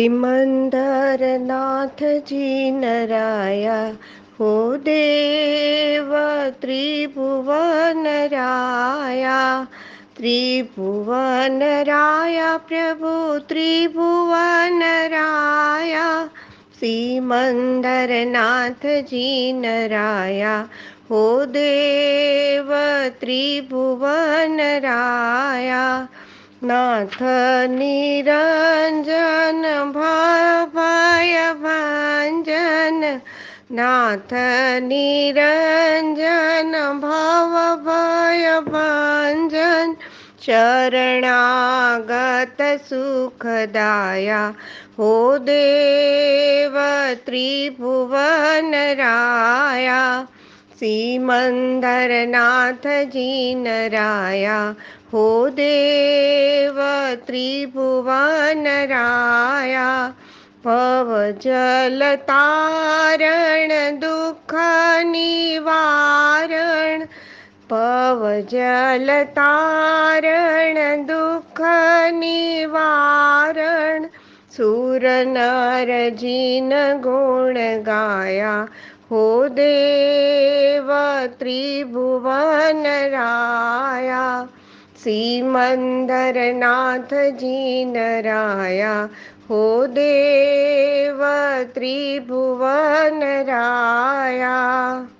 सिमंदरनाथजी नराया हो देव त्रिभुवनराया। त्रिभुवनराया प्रभु त्रिभुवनराया। सिमंदरनाथजी नराया हो देव त्रिभुवनराया। नाथ निरंजन भय भंजन। नाथ निरंजन भव भय भंजन। शरणागत सुखदाया हो देव त्रिभुवनराया। सिमंदरनाथजी नराया हो देव त्रिभुवनराया। भवजल तारण दुःख निवारण। भवजल तारण दुःख निवारण। सुर नर जिन गुण गाया हो देव त्रिभुवनराया। सिमंदरनाथजी नराया हो देव त्रिभुवनराया।